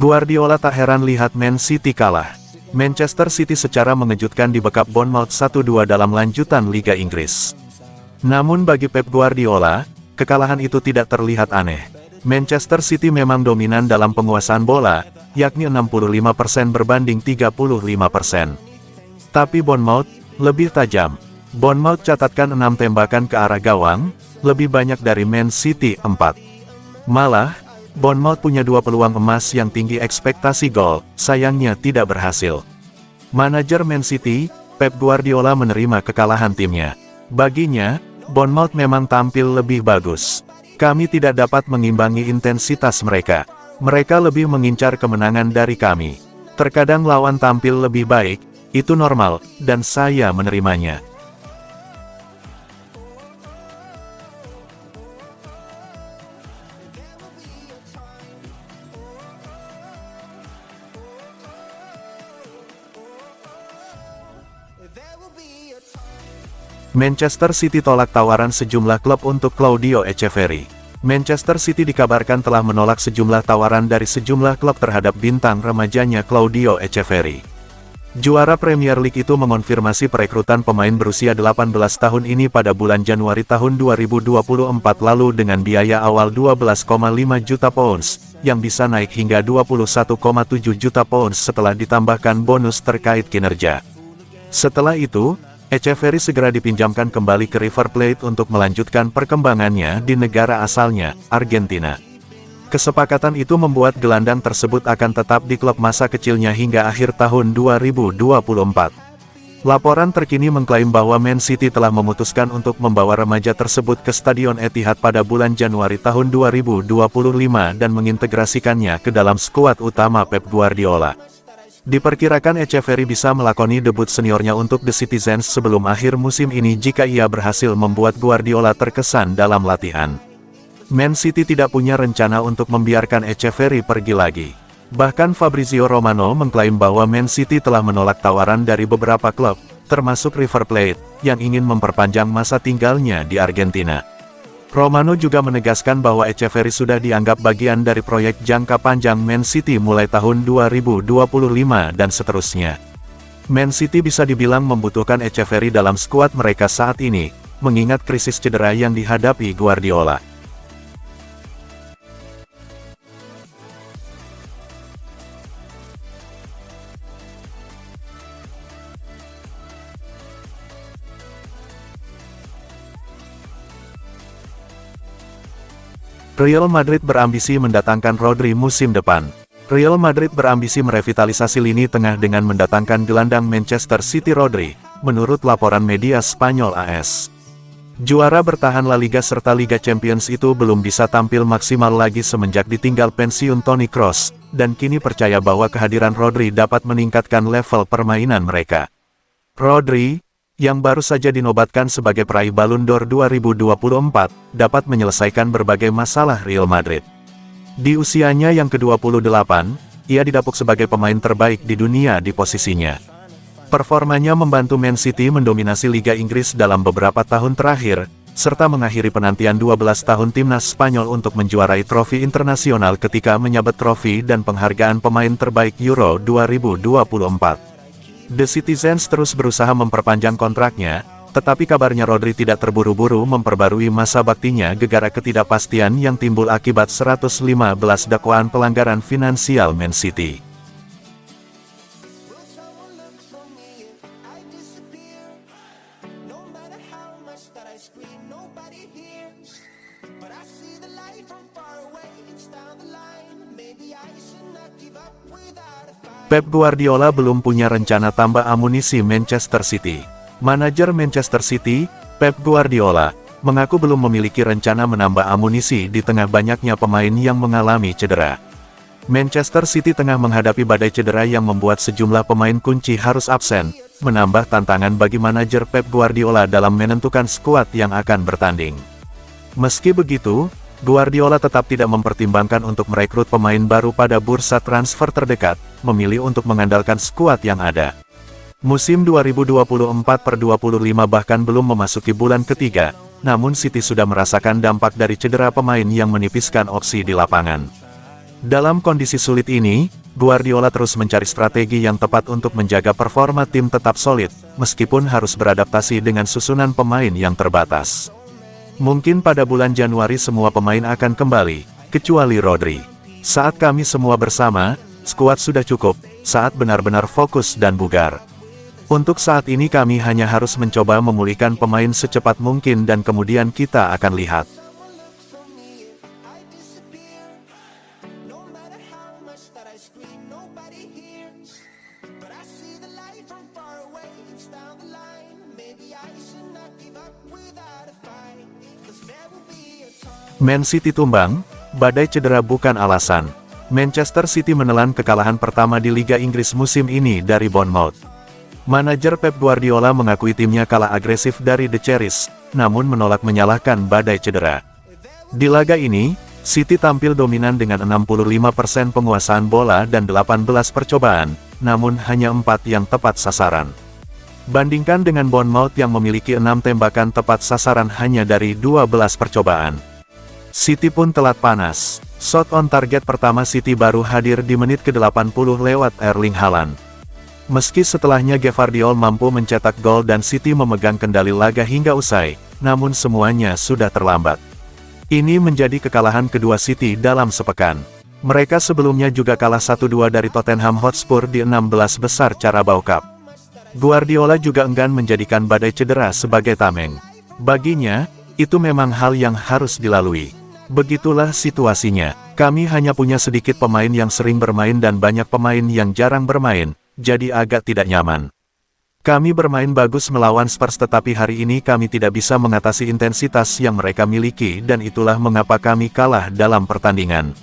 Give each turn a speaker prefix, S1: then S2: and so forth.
S1: Guardiola tak heran lihat Man City kalah. Manchester City secara mengejutkan dibekap Bournemouth 1-2 dalam lanjutan Liga Inggris. Namun bagi Pep Guardiola, kekalahan itu tidak terlihat aneh. Manchester City memang dominan dalam penguasaan bola, yakni 65% berbanding 35%. Tapi Bournemouth lebih tajam. Bournemouth catatkan 6 tembakan ke arah gawang, lebih banyak dari Man City 4. Malah, Bournemouth punya 2 peluang emas yang tinggi ekspektasi gol, sayangnya tidak berhasil. Manajer Man City, Pep Guardiola menerima kekalahan timnya. Baginya, Bournemouth memang tampil lebih bagus. Kami tidak dapat mengimbangi intensitas mereka. Mereka lebih mengincar kemenangan dari kami. Terkadang lawan tampil lebih baik, itu normal, dan saya menerimanya. Manchester City tolak tawaran sejumlah klub untuk Claudio Echeverri. Manchester City dikabarkan telah menolak sejumlah tawaran dari sejumlah klub terhadap bintang remajanya Claudio Echeverri. Juara Premier League itu mengonfirmasi perekrutan pemain berusia 18 tahun ini pada bulan Januari tahun 2024 lalu dengan biaya awal 12,5 juta pounds, yang bisa naik hingga 21,7 juta pounds setelah ditambahkan bonus terkait kinerja. Setelah itu, Echeverri segera dipinjamkan kembali ke River Plate untuk melanjutkan perkembangannya di negara asalnya, Argentina. Kesepakatan itu membuat gelandang tersebut akan tetap di klub masa kecilnya hingga akhir tahun 2024. Laporan terkini mengklaim bahwa Man City telah memutuskan untuk membawa remaja tersebut ke Stadion Etihad pada bulan Januari tahun 2025 dan mengintegrasikannya ke dalam skuad utama Pep Guardiola. Diperkirakan Echeverri bisa melakoni debut seniornya untuk The Citizens sebelum akhir musim ini jika ia berhasil membuat Guardiola terkesan dalam latihan. Man City tidak punya rencana untuk membiarkan Echeverri pergi lagi. Bahkan Fabrizio Romano mengklaim bahwa Man City telah menolak tawaran dari beberapa klub, termasuk River Plate, yang ingin memperpanjang masa tinggalnya di Argentina. Romano juga menegaskan bahwa Echeverri sudah dianggap bagian dari proyek jangka panjang Man City mulai tahun 2025 dan seterusnya. Man City bisa dibilang membutuhkan Echeverri dalam skuad mereka saat ini, mengingat krisis cedera yang dihadapi Guardiola. Real Madrid berambisi mendatangkan Rodri musim depan. Real Madrid berambisi merevitalisasi lini tengah dengan mendatangkan gelandang Manchester City Rodri, menurut laporan media Spanyol AS. Juara bertahan La Liga serta Liga Champions itu belum bisa tampil maksimal lagi semenjak ditinggal pensiun Toni Kroos, dan kini percaya bahwa kehadiran Rodri dapat meningkatkan level permainan mereka. Rodri, yang baru saja dinobatkan sebagai peraih Ballon d'Or 2024, dapat menyelesaikan berbagai masalah Real Madrid. Di usianya yang ke-28, ia didapuk sebagai pemain terbaik di dunia di posisinya. Performanya membantu Man City mendominasi Liga Inggris dalam beberapa tahun terakhir, serta mengakhiri penantian 12 tahun timnas Spanyol untuk menjuarai trofi internasional ketika menyabet trofi dan penghargaan pemain terbaik Euro 2024. The Citizens terus berusaha memperpanjang kontraknya, tetapi kabarnya Rodri tidak terburu-buru memperbarui masa baktinya gegara ketidakpastian yang timbul akibat 115 dakwaan pelanggaran finansial Man City. Pep Guardiola belum punya rencana tambah amunisi Manchester City. Manajer Manchester City, Pep Guardiola, mengaku belum memiliki rencana menambah amunisi di tengah banyaknya pemain yang mengalami cedera. Manchester City tengah menghadapi badai cedera yang membuat sejumlah pemain kunci harus absen, menambah tantangan bagi manajer Pep Guardiola dalam menentukan skuad yang akan bertanding. Meski begitu, Guardiola tetap tidak mempertimbangkan untuk merekrut pemain baru pada bursa transfer terdekat, memilih untuk mengandalkan skuad yang ada. Musim 2024/25 bahkan belum memasuki bulan ketiga, namun City sudah merasakan dampak dari cedera pemain yang menipiskan opsi di lapangan. Dalam kondisi sulit ini, Guardiola terus mencari strategi yang tepat untuk menjaga performa tim tetap solid, meskipun harus beradaptasi dengan susunan pemain yang terbatas. Mungkin pada bulan Januari semua pemain akan kembali, kecuali Rodri. Saat kami semua bersama, skuad sudah cukup, saat benar-benar fokus dan bugar. Untuk saat ini kami hanya harus mencoba memulihkan pemain secepat mungkin dan kemudian kita akan lihat. Man City tumbang, badai cedera bukan alasan. Manchester City menelan kekalahan pertama di Liga Inggris musim ini dari Bournemouth. Manajer Pep Guardiola mengakui timnya kalah agresif dari The Cherries, namun menolak menyalahkan badai cedera. Di laga ini, City tampil dominan dengan 65% penguasaan bola dan 18 percobaan, namun hanya 4 yang tepat sasaran. Bandingkan dengan Bournemouth yang memiliki 6 tembakan tepat sasaran hanya dari 12 percobaan. City pun telat panas. Shot on target pertama City baru hadir di menit ke-80 lewat Erling Haaland. Meski setelahnya Gvardiol mampu mencetak gol dan City memegang kendali laga hingga usai, namun semuanya sudah terlambat. Ini menjadi kekalahan kedua City dalam sepekan. Mereka sebelumnya juga kalah 1-2 dari Tottenham Hotspur di 16 besar Carabao Cup. Guardiola juga enggan menjadikan badai cedera sebagai tameng. Baginya, itu memang hal yang harus dilalui. Begitulah situasinya. Kami hanya punya sedikit pemain yang sering bermain dan banyak pemain yang jarang bermain, jadi agak tidak nyaman. Kami bermain bagus melawan Spurs tetapi hari ini kami tidak bisa mengatasi intensitas yang mereka miliki dan itulah mengapa kami kalah dalam pertandingan.